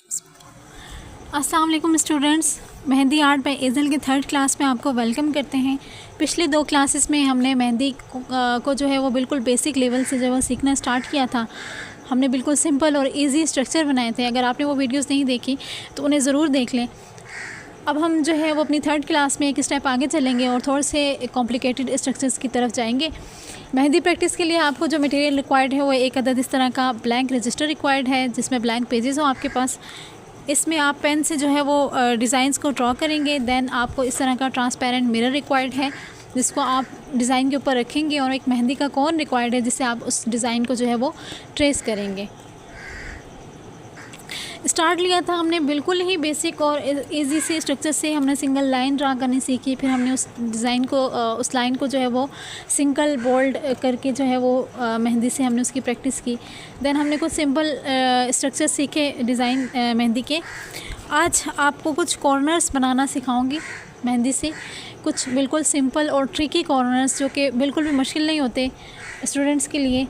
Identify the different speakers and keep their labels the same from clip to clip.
Speaker 1: अस्सलाम वालेकुम students, mehndi art bye एज़ल के 3rd क्लास में आपको वेलकम करते हैं। पिछले 2 क्लासेस में हमने मेहंदी को जो है वो बिल्कुल बेसिक लेवल से जो है वो सीखना स्टार्ट किया था। हमने बिल्कुल सिंपल और इजी स्ट्रक्चर बनाए थे। अगर आपने वो वीडियोस नहीं देखी तो उन्हें ज़रूर देख लें। अब हम जो है वो अपनी 3rd क्लास में एक स्टेप आगे चलेंगे और थोड़े से कॉम्प्लिकेटेड स्ट्रक्चर्स की तरफ जाएंगे। मेहंदी प्रैक्टिस के लिए आपको जो मटेरियल रिक्वायर्ड है वो एक अदद इस तरह का ब्लैंक रजिस्टर रिक्वायर्ड है, जिसमें ब्लैंक पेजेस हो आपके पास। इसमें आप पेन से जो है वो डिज़ाइंस को ड्रॉ करेंगे। देन आपको इस तरह का ट्रांसपेरेंट मिरर रिक्वायर्ड है, जिसको आप डिज़ाइन के ऊपर रखेंगे, और एक मेहंदी का कोन रिक्वायर्ड है, जिससे आप उस डिज़ाइन को जो है वो ट्रेस करेंगे। स्टार्ट लिया था हमने बिल्कुल ही बेसिक और इजी से स्ट्रक्चर से। हमने सिंगल लाइन ड्रा करनी सीखी, फिर हमने उस डिज़ाइन को उस लाइन को जो है वो सिंगल बोल्ड करके जो है वो मेहंदी से हमने उसकी प्रैक्टिस की। देन हमने कुछ सिंपल स्ट्रक्चर सीखे डिज़ाइन मेहंदी के। आज आपको कुछ कॉर्नर्स बनाना सिखाऊंगी मेहंदी से, कुछ बिल्कुल सिंपल और ट्रिकी कॉर्नर्स जो कि बिल्कुल भी मुश्किल नहीं होते स्टूडेंट्स के लिए।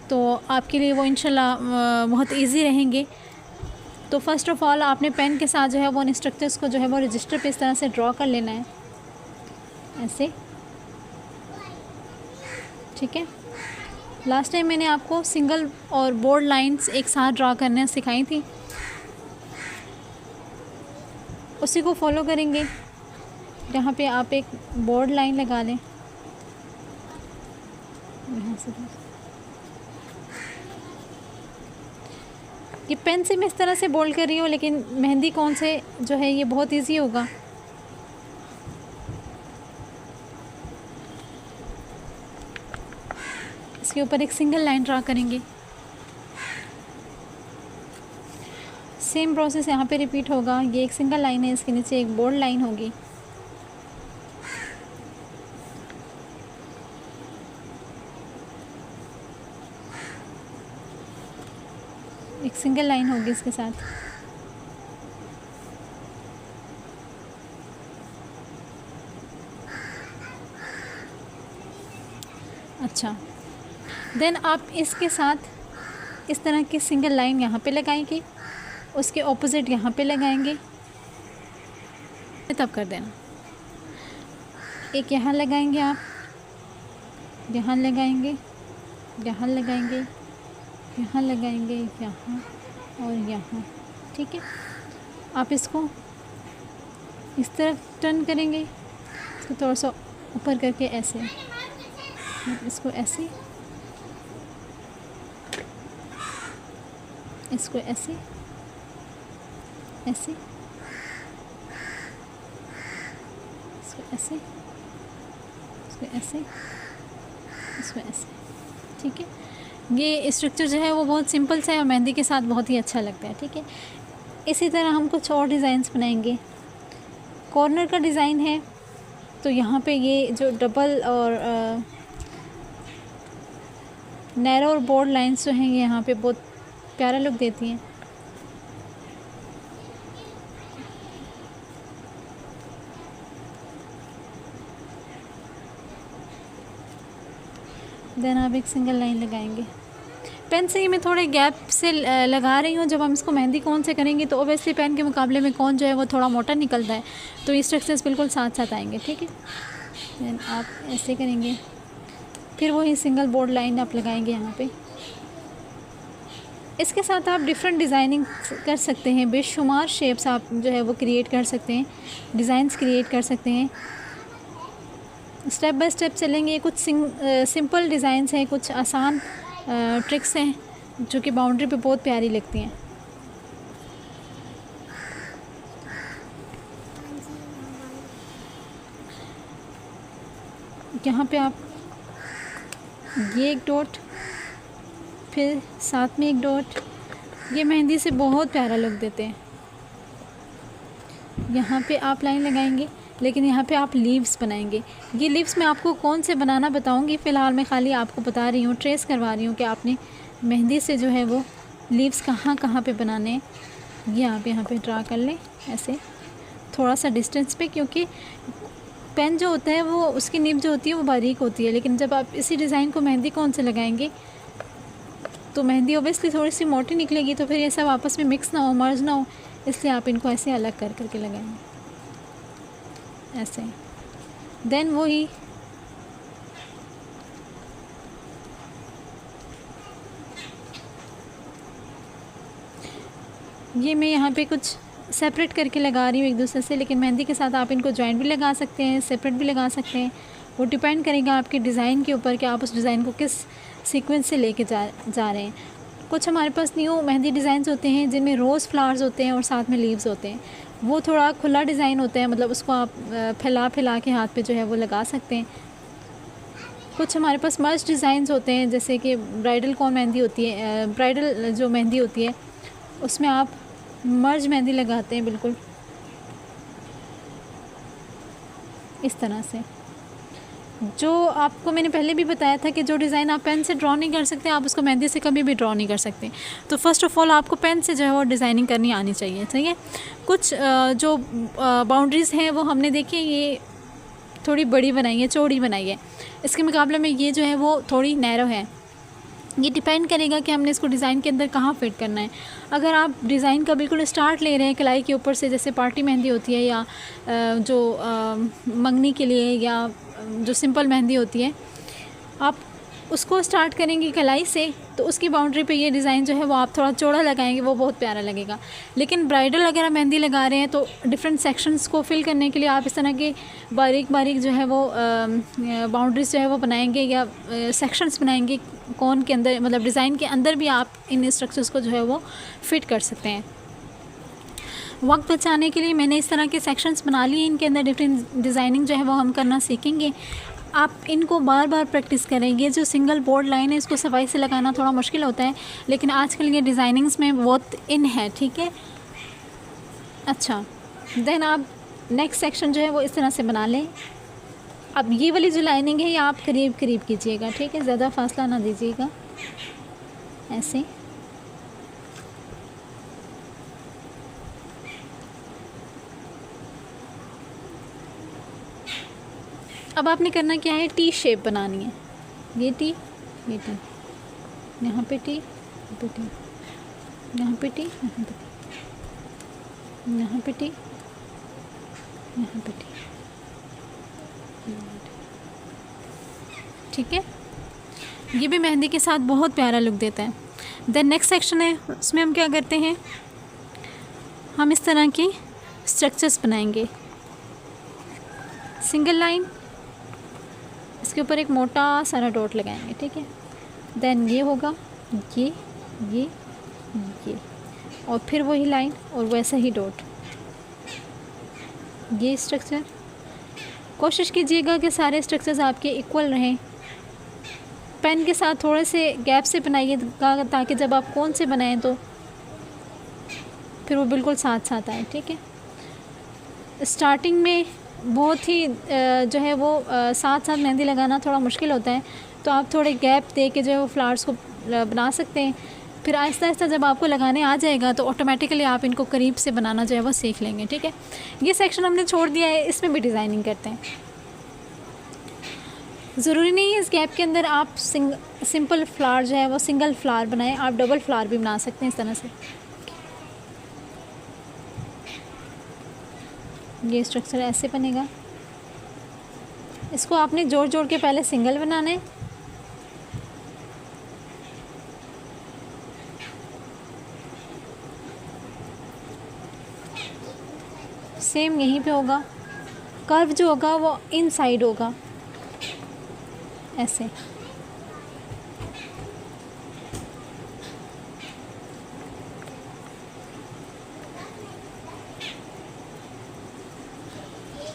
Speaker 1: तो आपके लिए वो इंशाल्लाह बहुत ईजी रहेंगे। तो फ़र्स्ट ऑफ़ ऑल आपने पेन के साथ जो है वो स्ट्रक्चर्स को जो है वो रजिस्टर पे इस तरह से ड्रॉ कर लेना है, ऐसे। ठीक है। लास्ट टाइम मैंने आपको सिंगल और बोल्ड लाइंस एक साथ ड्रॉ करना सिखाई थी, उसी को फॉलो करेंगे। यहाँ पे आप एक बोल्ड लाइन लगा लें, यहाँ से ये पेन से मैं इस तरह से बोल्ड कर रही हूँ, लेकिन मेहंदी कौन से जो है ये बहुत इजी होगा। इसके ऊपर एक सिंगल लाइन ड्रा करेंगे। सेम प्रोसेस यहाँ पे रिपीट होगा। ये एक सिंगल लाइन है, इसके नीचे एक बोल्ड लाइन होगी। एक सिंगल लाइन होगी इसके साथ। अच्छा, देन आप इसके साथ इस तरह की सिंगल लाइन यहाँ पे लगाएंगे, उसके ऑपोजिट यहाँ पे लगाएंगे, तब कर देना। एक यहाँ लगाएंगे, आप यहाँ लगाएंगे, यहाँ लगाएंगे, यहाँ लगाएंगे, यहाँ और यहाँ। ठीक है। आप इसको इस तरफ टर्न करेंगे, इसको थोड़ा सा ऊपर करके ऐसे, इसको ऐसे, इसको ऐसे, ऐसे, इसको ऐसे, इसको ऐसे, इसको ऐसे। ठीक है। ये स्ट्रक्चर जो है वो बहुत सिंपल सा है और मेहंदी के साथ बहुत ही अच्छा लगता है। ठीक है। इसी तरह हम कुछ और डिज़ाइंस बनाएंगे। कॉर्नर का डिज़ाइन है, तो यहाँ पे ये जो डबल और नैरो और बोल्ड लाइंस जो हैं ये यहाँ पे बहुत प्यारा लुक देती हैं। देन आप एक सिंगल लाइन लगाएंगे। पेन से ही मैं थोड़े गैप से लगा रही हूँ। जब हम इसको मेहंदी कौन से करेंगे तो ओबियसली पेन के मुकाबले में कौन जो है वो थोड़ा मोटा निकलता है, तो ये स्ट्रक्चर्स बिल्कुल साथ साथ आएंगे। ठीक है। देन आप ऐसे करेंगे, फिर वही सिंगल बोल्ड लाइन आप लगाएंगे यहाँ पे। इसके साथ आप डिफरेंट डिज़ाइनिंग कर सकते हैं, बेशुमार शेप्स आप जो है वो क्रिएट कर सकते हैं, डिज़ाइंस क्रिएट कर सकते हैं। स्टेप बाय स्टेप चलेंगे। कुछ सिंपल डिज़ाइंस हैं, कुछ आसान ट्रिक्स हैं जो कि बाउंड्री पे बहुत प्यारी लगती हैं। यहाँ पे आप ये एक डॉट, फिर साथ में एक डॉट, ये मेहंदी से बहुत प्यारा लुक देते हैं। यहाँ पे आप लाइन लगाएंगे, लेकिन यहाँ पे आप लीव्स बनाएंगे। ये लीव्स मैं आपको कौन से बनाना बताऊँगी, फ़िलहाल मैं खाली आपको बता रही हूँ, ट्रेस करवा रही हूँ कि आपने मेहंदी से जो है वो लीव्स कहाँ कहाँ पे बनाने हैं। ये आप यहाँ पे ड्रा कर लें ऐसे थोड़ा सा डिस्टेंस पे, क्योंकि पेन जो होता है वो उसकी निब जो होती है वो बारीक होती है, लेकिन जब आप इसी डिज़ाइन को मेहंदी कौन से लगाएंगे तो मेहंदी ओबियसली थोड़ी सी मोटी निकलेगी, तो फिर ये सब आपस में मिक्स ना हो, मर्ज ना हो, इसलिए आप इनको ऐसे अलग कर करके लगाएंगे ऐसे। देन वही ये मैं यहाँ पे कुछ सेपरेट करके लगा रही हूँ एक दूसरे से, लेकिन मेहंदी के साथ आप इनको जॉइंट भी लगा सकते हैं, सेपरेट भी लगा सकते हैं। वो डिपेंड करेगा आपके डिज़ाइन के ऊपर कि आप उस डिज़ाइन को किस सीक्वेंस से लेके जा रहे हैं। कुछ हमारे पास न्यू मेहंदी डिज़ाइंस होते हैं जिनमें रोज़ फ्लावर्स होते हैं और साथ में लीव्स होते हैं। वो थोड़ा खुला डिज़ाइन होता है, मतलब उसको आप फैला के हाथ पे जो है वो लगा सकते हैं। कुछ हमारे पास मर्ज डिज़ाइंस होते हैं, जैसे कि ब्राइडल कौन मेहंदी होती है, ब्राइडल जो मेहंदी होती है उसमें आप मर्ज मेहंदी लगाते हैं बिल्कुल इस तरह से। जो आपको मैंने पहले भी बताया था कि जो डिज़ाइन आप पेन से ड्रॉ नहीं कर सकते, आप उसको मेहंदी से कभी भी ड्रॉ नहीं कर सकते। तो फर्स्ट ऑफ़ ऑल आपको पेन से जो है वो डिज़ाइनिंग करनी आनी चाहिए, ठीक है। कुछ जो बाउंड्रीज़ हैं वो हमने देखी, ये थोड़ी बड़ी बनाई है, चौड़ी बनाई है। इसके मुकाबले में ये जो है वो थोड़ी नैरो है। ये डिपेंड करेगा कि हमने इसको डिज़ाइन के अंदर कहाँ फिट करना है। अगर आप डिज़ाइन का बिल्कुल स्टार्ट ले रहे हैं कलाई के ऊपर से, जैसे पार्टी मेहंदी होती है या जो मंगनी के लिए या जो सिंपल मेहंदी होती है, आप उसको स्टार्ट करेंगे कलाई से, तो उसकी बाउंड्री पे ये डिज़ाइन जो है वो आप थोड़ा चौड़ा लगाएंगे, वो बहुत प्यारा लगेगा। लेकिन ब्राइडल अगर आप मेहंदी लगा रहे हैं तो डिफरेंट सेक्शंस को फिल करने के लिए आप इस तरह के बारीक बारीक जो है वो बाउंड्रीज जो है वो बनाएंगे या सेक्शंस बनाएंगे कोन के अंदर, मतलब डिज़ाइन के अंदर भी आप इन स्ट्रक्चर्स को जो है वो फिट कर सकते हैं। वक्त बचाने के लिए मैंने इस तरह के सेक्शंस बना लिए, इनके अंदर डिफरेंट डिज़ाइनिंग जो है वो हम करना सीखेंगे। आप इनको बार बार प्रैक्टिस करेंगे। जो सिंगल बोर्ड लाइन है इसको सफाई से लगाना थोड़ा मुश्किल होता है, लेकिन आजकल ये डिज़ाइनिंग्स में बहुत इन है, ठीक है। अच्छा, देन आप नेक्स्ट सेक्शन जो है वो इस तरह से बना लें। अब ये वाली जो लाइनिंग है ये आप करीब करीब कीजिएगा, ठीक है, ज़्यादा फासला ना दीजिएगा, ऐसे। अब आपने करना क्या है, टी शेप बनानी है। ये टी, ये टी, यहाँ पे टी, यहाँ पे टी, यहाँ पे टी, यहाँ पे टी, यहाँ पे टी, यहाँ पे टी, ठीक है। ये भी मेहंदी के साथ बहुत प्यारा लुक देता है। देन नेक्स्ट सेक्शन है, उसमें हम क्या करते हैं, हम इस तरह की स्ट्रक्चर्स बनाएंगे। सिंगल लाइन, इसके ऊपर एक मोटा सारा डॉट लगाएंगे, ठीक है। देन ये होगा, ये और फिर वही लाइन और वैसा ही डॉट। ये स्ट्रक्चर, कोशिश कीजिएगा कि सारे स्ट्रक्चर्स आपके इक्वल रहें। पेन के साथ थोड़े से गैप से बनाइएगा ताकि जब आप कौन से बनाएं तो फिर वो बिल्कुल साथ साथ आए, ठीक है। स्टार्टिंग में बहुत ही जो है वो साथ साथ मेहंदी लगाना थोड़ा मुश्किल होता है, तो आप थोड़े गैप दे के जो है वो फ्लावर्स को बना सकते हैं। फिर आहिस्ता आहिस्ता जब आपको लगाने आ जाएगा तो ऑटोमेटिकली आप इनको करीब से बनाना जो है वो सीख लेंगे, ठीक है। ये सेक्शन हमने छोड़ दिया है, इसमें भी डिज़ाइनिंग करते हैं। ज़रूरी नहीं है इस गैप के अंदर आप सिंपल फ्लावर जो है वो सिंगल फ्लावर बनाएं, आप डबल फ्लावर भी बना सकते हैं इस तरह से। ये स्ट्रक्चर ऐसे बनेगा। इसको आपने जोड़ जोड़ के पहले सिंगल बनाना है, सेम यहीं पे होगा। कर्व जो होगा वो इनसाइड होगा, ऐसे।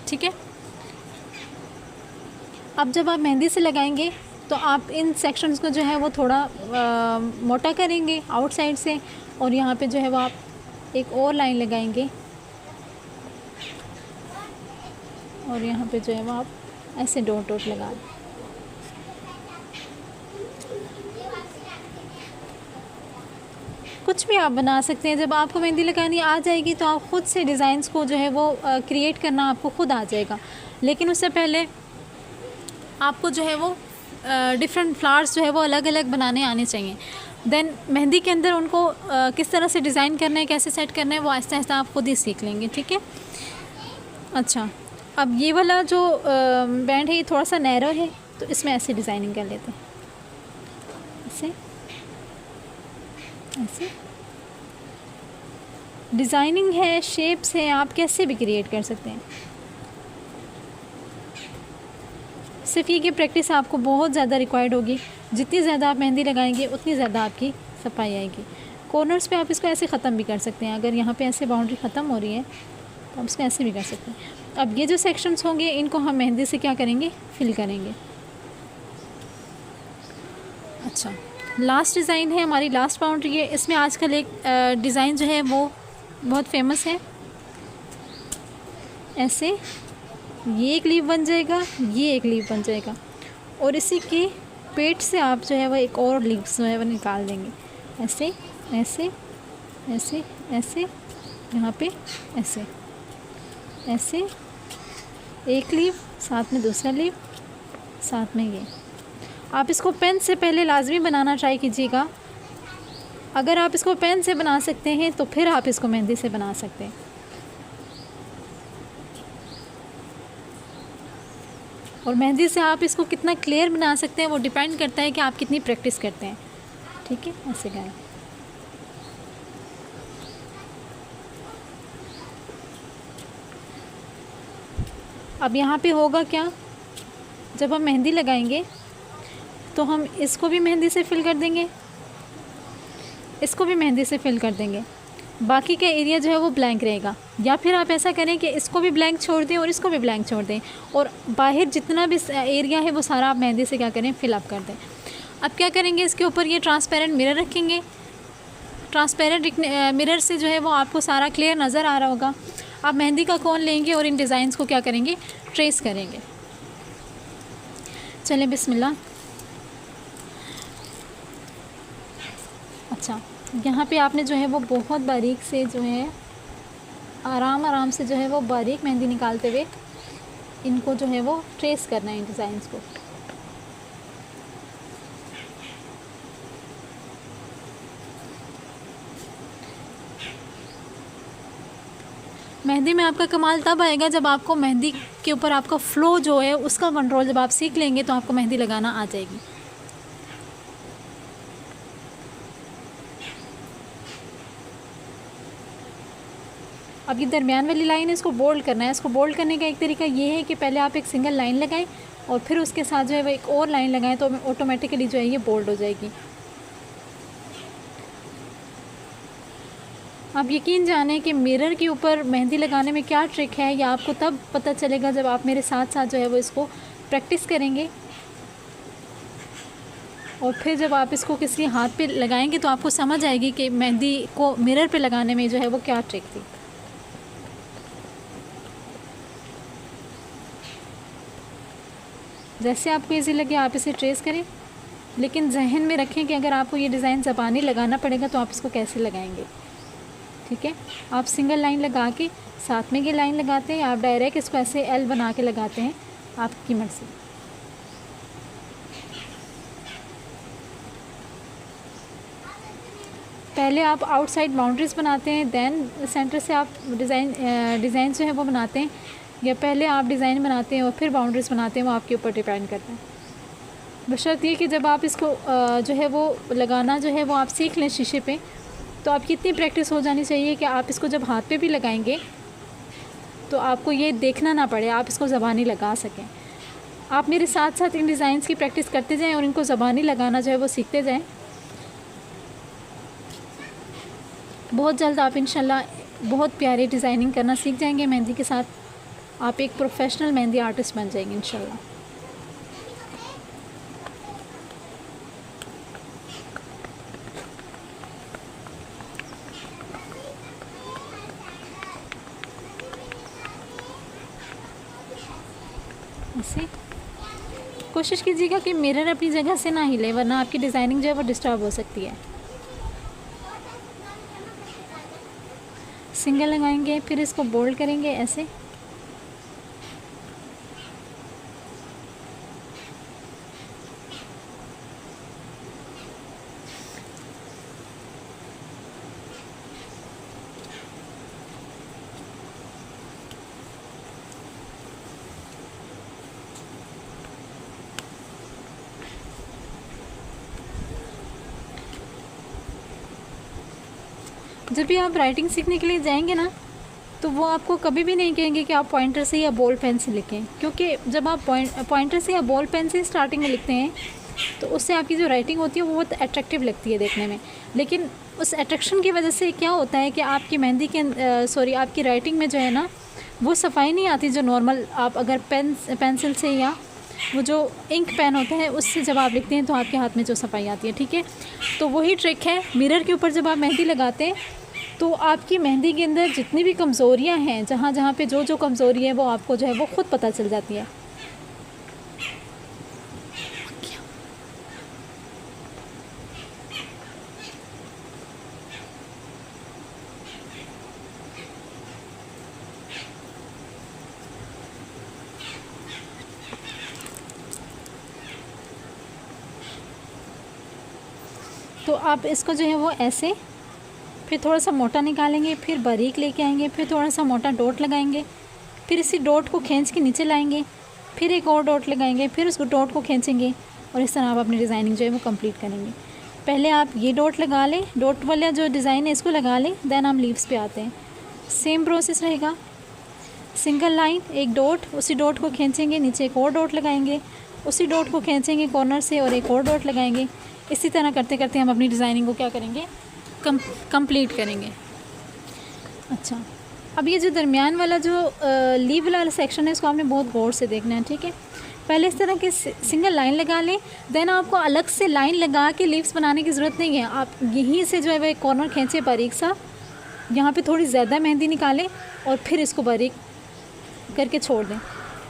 Speaker 1: ठीक है। अब जब आप मेहंदी से लगाएंगे तो आप इन सेक्शंस को जो है वो थोड़ा मोटा करेंगे आउटसाइड से, और यहाँ पे जो है वो आप एक और लाइन लगाएंगे और यहाँ पे जो है वो आप ऐसे डॉट डॉट लगा दें। कुछ भी आप बना सकते हैं। जब आपको मेहंदी लगानी आ जाएगी तो आप ख़ुद से डिज़ाइंस को जो है वो क्रिएट करना आपको ख़ुद आ जाएगा। लेकिन उससे पहले आपको जो है वो डिफरेंट फ्लावर्स जो है वो अलग अलग बनाने आने चाहिए। देन मेहंदी के अंदर उनको किस तरह से डिज़ाइन करना है, कैसे सेट करना है, वो आहिस्ता आहिस्ता आप खुद ही सीख लेंगे, ठीक है। अच्छा, अब ये वाला जो बैंड है ये थोड़ा सा नैरो है, तो इसमें ऐसे डिज़ाइनिंग कर लेते हैं, ऐसे ऐसे डिज़ाइनिंग है, शेप्स है, आप कैसे भी क्रिएट कर सकते हैं। सिर्फ ये कि प्रैक्टिस आपको बहुत ज़्यादा रिक्वायर्ड होगी। जितनी ज़्यादा आप मेहंदी लगाएंगे उतनी ज़्यादा आपकी सफाई आएगी। कॉर्नर्स पे आप इसको ऐसे ख़त्म भी कर सकते हैं। अगर यहाँ पे ऐसे बाउंड्री ख़त्म हो रही है तो आप इसको ऐसे भी कर सकते हैं। अब ये जो सेक्शंस होंगे इनको हम मेहंदी से क्या करेंगे, फिल करेंगे। अच्छा, लास्ट डिज़ाइन है हमारी, लास्ट बाउंड्री है। इसमें आजकल एक डिज़ाइन जो है वो बहुत फेमस है। ऐसे ये एक लीफ बन जाएगा, ये एक लीफ बन जाएगा, और इसी के पेट से आप जो है वो एक और लीव्स जो है वो निकाल देंगे। ऐसे ऐसे ऐसे ऐसे, यहाँ पे ऐसे ऐसे, एक लीफ, साथ में दूसरा लीफ, साथ में ये। आप इसको पेन से पहले लाजमी बनाना ट्राई कीजिएगा। अगर आप इसको पेन से बना सकते हैं तो फिर आप इसको मेहंदी से बना सकते हैं। और मेहंदी से आप इसको कितना क्लियर बना सकते हैं वो डिपेंड करता है कि आप कितनी प्रैक्टिस करते हैं, ठीक है। ऐसे करें। अब यहाँ पे होगा क्या, जब हम मेहंदी लगाएंगे तो हम इसको भी मेहंदी से फिल कर देंगे, इसको भी मेहंदी से फिल कर देंगे। बाकी का एरिया जो है वो ब्लैंक रहेगा। या फिर आप ऐसा करें कि इसको भी ब्लैंक छोड़ दें और इसको भी ब्लैंक छोड़ दें, और बाहर जितना भी एरिया है वो सारा आप मेहंदी से क्या करें, फिलअप कर दें। अब क्या करेंगे, इसके ऊपर ये ट्रांसपेरेंट मिरर रखेंगे। ट्रांसपेरेंट मिरर से जो है वो आपको सारा क्लियर नज़र आ रहा होगा। आप मेहंदी का कोन लेंगे और इन डिज़ाइंस को क्या करेंगे, ट्रेस करेंगे। चलें बिस्मिल्लाह। अच्छा, यहाँ पे आपने जो है वो बहुत बारीक से जो है आराम से जो है वो बारीक मेहंदी निकालते हुए इनको जो है वो ट्रेस करना है, इन डिज़ाइंस को। मेहंदी में आपका कमाल तब आएगा जब आपको मेहंदी के ऊपर आपका फ़्लो जो है उसका कंट्रोल जब आप सीख लेंगे तो आपको मेहंदी लगाना आ जाएगी। अब ये दरमियान वाली लाइन है, इसको बोल्ड करना है। इसको बोल्ड करने का एक तरीका ये है कि पहले आप एक सिंगल लाइन लगाएं और फिर उसके साथ जो है वो एक और लाइन लगाएं, तो ऑटोमेटिकली जो है ये बोल्ड हो जाएगी। आप यकीन जानें कि मिरर के ऊपर मेहंदी लगाने में क्या ट्रिक है, या आपको तब पता चलेगा जब आप मेरे साथ साथ जो है वो इसको प्रैक्टिस करेंगे। और फिर जब आप इसको किसी हाथ पे लगाएंगे तो आपको समझ आएगी कि मेहंदी को मिरर पे लगाने में जो है वो क्या ट्रिक थी। जैसे आपको इजी लगे आप इसे ट्रेस करें, लेकिन जहन में रखें कि अगर आपको ये डिज़ाइन ज़बानी लगाना पड़ेगा तो आप इसको कैसे लगाएंगे, ठीक है। आप सिंगल लाइन लगा के साथ में ये लाइन लगाते हैं, आप डायरेक्ट इसको ऐसे एल बना के लगाते हैं, आपकी मर्ज़ी। पहले आप आउटसाइड बाउंड्रीज बनाते हैं, देन सेंटर से आप डिज़ाइन जो है वो बनाते हैं, या पहले आप डिज़ाइन बनाते हैं और फिर बाउंड्रीज बनाते हैं, वो आपके ऊपर डिपेंड करता है। बशर्ते ये कि जब आप इसको जो है वो लगाना जो है वो आप सीख लें शीशे पे, तो आपकी इतनी प्रैक्टिस हो जानी चाहिए कि आप इसको जब हाथ पे भी लगाएंगे तो आपको ये देखना ना पड़े, आप इसको ज़बानी लगा सकें। आप मेरे साथ साथ इन डिज़ाइंस की प्रैक्टिस करते जाएं और इनको ज़बानी लगाना जो है वो सीखते जाएं। बहुत जल्द आप इंशाल्लाह बहुत प्यारी डिज़ाइनिंग करना सीख जाएंगे मेहंदी के साथ। आप एक प्रोफेशनल मेहंदी आर्टिस्ट बन जाएंगे इंशाल्लाह। ऐसे कोशिश कीजिएगा कि मिरर अपनी जगह से ना हिले, वरना आपकी डिज़ाइनिंग जो है वो डिस्टर्ब हो सकती है। सिंगल लगाएंगे, फिर इसको बोल्ड करेंगे ऐसे। जब भी आप राइटिंग सीखने के लिए जाएंगे ना, तो वो आपको कभी भी नहीं कहेंगे कि आप पॉइंटर से या बॉल पेन से लिखें, क्योंकि जब आप पॉइंटर से या बॉल पेन से स्टार्टिंग में लिखते हैं तो उससे आपकी जो राइटिंग होती है वो बहुत अट्रैक्टिव लगती है देखने में। लेकिन उस अट्रैक्शन की वजह से क्या होता है कि आपकी मेहंदी के आपकी राइटिंग में जो है ना वो सफाई नहीं आती, जो नॉर्मल आप अगर पेंसिल से या वो जो इंक पेन होता है उससे जब आप लिखते हैं तो आपके हाथ में जो सफाई आती है। ठीक है, तो वही ट्रिक है, मिरर के ऊपर जब आप मेहंदी लगाते हैं तो आपकी मेहंदी के अंदर जितनी भी कमज़ोरियाँ हैं, जहाँ जहाँ पे जो जो कमज़ोरी है वो आपको जो है वो ख़ुद पता चल जाती है। तो आप इसको जो है वो ऐसे फिर थोड़ा सा मोटा निकालेंगे, फिर बारीक लेके आएंगे, फिर थोड़ा सा मोटा डॉट लगाएंगे, फिर इसी डॉट को खींच के नीचे लाएंगे, फिर एक और डॉट लगाएंगे, फिर उस डॉट को खींचेंगे और इस तरह आप अपनी डिज़ाइनिंग जो है वो कंप्लीट करेंगे। पहले आप ये डॉट लगा लें, डॉट वाला जो डिज़ाइन है इसको लगा लें, देन हम लीव्स पे आते हैं। सेम प्रोसेस रहेगा, सिंगल लाइन, एक डॉट, उसी डॉट को खींचेंगे, नीचे एक और डॉट लगाएंगे, उसी डॉट को खींचेंगे कॉर्नर से और एक और डॉट लगाएंगे। इसी तरह करते करते हम अपनी डिज़ाइनिंग को क्या करेंगे, कंप्लीट करेंगे। अच्छा, अब ये जो दरमियान वाला जो लीव वाला सेक्शन है इसको आपने बहुत गौर से देखना है। ठीक है, पहले इस तरह की सिंगल लाइन लगा लें, देन आपको अलग से लाइन लगा के लीव्स बनाने की ज़रूरत नहीं है। आप यहीं से जो है वह कॉर्नर खींचे बारीक सा, यहाँ पे थोड़ी ज़्यादा मेहंदी निकालें और फिर इसको बारीक करके छोड़ दें।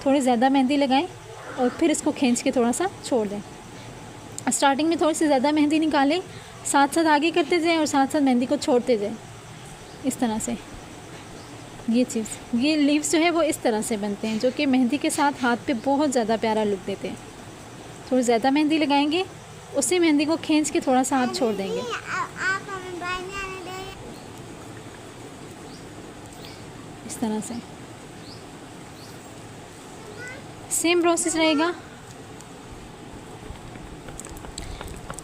Speaker 1: थोड़ी ज़्यादा मेहंदी लगाएं और फिर इसको खींच के थोड़ा सा छोड़ दें। स्टार्टिंग में थोड़ी सी ज़्यादा मेहंदी निकालें, साथ साथ आगे करते जाएं और साथ साथ मेहंदी को छोड़ते जाएं। इस तरह से ये लीव्स जो है वो इस तरह से बनते हैं, जो कि मेहंदी के साथ हाथ पे बहुत ज़्यादा प्यारा लुक देते हैं। थोड़ी ज़्यादा मेहंदी लगाएंगे, उसी मेहंदी को खींच के थोड़ा सा आप छोड़ देंगे। इस तरह से सेम प्रोसेस रहेगा।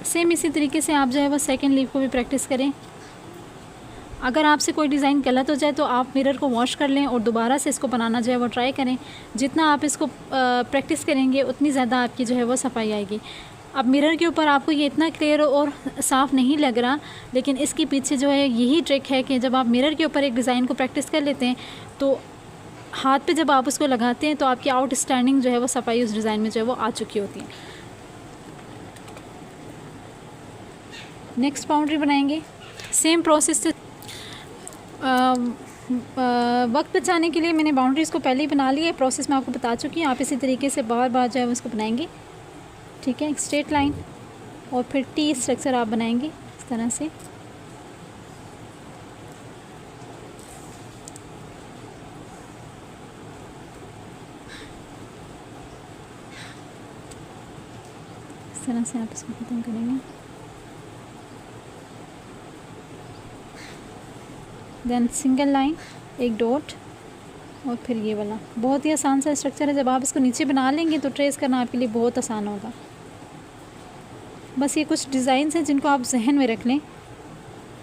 Speaker 1: सेम इसी तरीके से आप जो है वो सेकेंड लीव को भी प्रैक्टिस करें। अगर आपसे कोई डिज़ाइन गलत हो जाए तो आप मिरर को वॉश कर लें और दोबारा से इसको बनाना जो है वो ट्राई करें। जितना आप इसको प्रैक्टिस करेंगे उतनी ज़्यादा आपकी जो है वो सफाई आएगी। अब मिरर के ऊपर आपको ये इतना क्लियर और साफ़ नहीं लग रहा, लेकिन इसके पीछे जो है यही ट्रिक है कि जब आप मिरर के ऊपर एक डिज़ाइन को प्रैक्टिस कर लेते हैं तो हाथ पे जब आप उसको लगाते हैं तो आपकी आउटस्टैंडिंग जो है वो सफाई उस डिज़ाइन में जो है वो आ चुकी होती है। नेक्स्ट बाउंड्री बनाएंगे, सेम प्रोसेस से वक्त बचाने के लिए मैंने बाउंड्रीज़ को पहले ही बना लिया है। प्रोसेस मैं आपको बता चुकी हूँ। आप इसी तरीके से बार बार जो है उसको बनाएंगे। ठीक है, एक स्ट्रेट लाइन और फिर टी स्ट्रक्चर आप बनाएंगे इस तरह से। इस तरह से आप इसको ख़त्म करेंगे। देन सिंगल लाइन, एक डॉट और फिर ये वाला। बहुत ही आसान सा स्ट्रक्चर है। जब आप इसको नीचे बना लेंगे तो ट्रेस करना आपके लिए बहुत आसान होगा। बस ये कुछ डिज़ाइंस हैं जिनको आप जहन में रख लें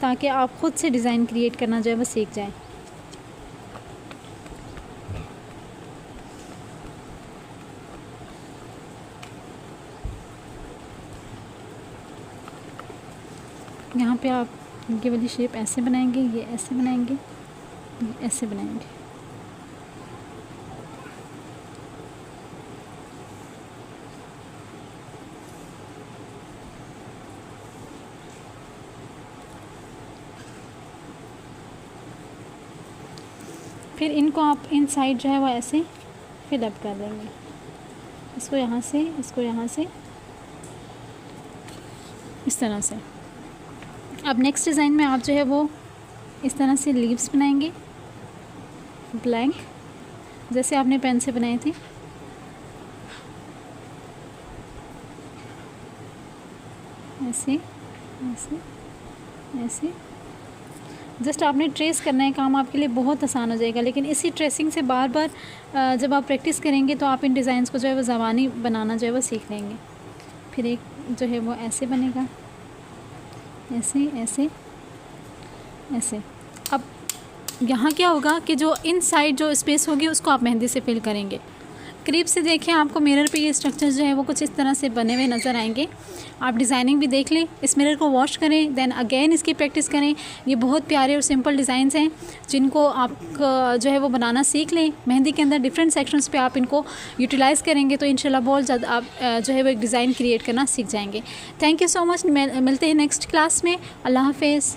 Speaker 1: ताकि आप ख़ुद से डिज़ाइन क्रिएट करना जो है वो सीख जाएं। यहाँ पे आप ये वाली शेप ऐसे बनाएंगे, ये ऐसे बनाएंगे, ये ऐसे बनाएंगे। फिर इनको आप इन साइड जो है वो ऐसे फिल अप कर देंगे। इसको यहाँ से, इसको यहाँ से, इस तरह से। अब नेक्स्ट डिज़ाइन में आप जो है वो इस तरह से लीव्स बनाएंगे, ब्लैंक, जैसे आपने पेन से बनाए थे। ऐसे ऐसे ऐसे जस्ट आपने ट्रेस करना है। काम आपके लिए बहुत आसान हो जाएगा। लेकिन इसी ट्रेसिंग से बार बार जब आप प्रैक्टिस करेंगे तो आप इन डिज़ाइंस को जो है वो ज़बानी बनाना जो है वो सीख लेंगे। फिर एक जो है वो ऐसे बनेगा, ऐसे ऐसे, ऐसे। अब यहाँ क्या होगा कि जो इनसाइड जो स्पेस होगी उसको आप मेहंदी से फिल करेंगे। करीब से देखें, आपको मिरर पे ये स्ट्रक्चर जो है वो कुछ इस तरह से बने हुए नज़र आएंगे। आप डिज़ाइनिंग भी देख लें, इस मिरर को वॉश करें, देन अगेन इसकी प्रैक्टिस करें। ये बहुत प्यारे और सिंपल डिज़ाइंस हैं जिनको आप जो है वो बनाना सीख लें। मेहंदी के अंदर डिफरेंट सेक्शंस पे आप इनको यूटिलाइज़ करेंगे तो इंशाल्लाह बहुत ज़्यादा आप जो है वो एक डिज़ाइन क्रिएट करना सीख जाएंगे। Thank you so much. मिलते हैं नेक्स्ट क्लास में। अल्लाह हाफिज़।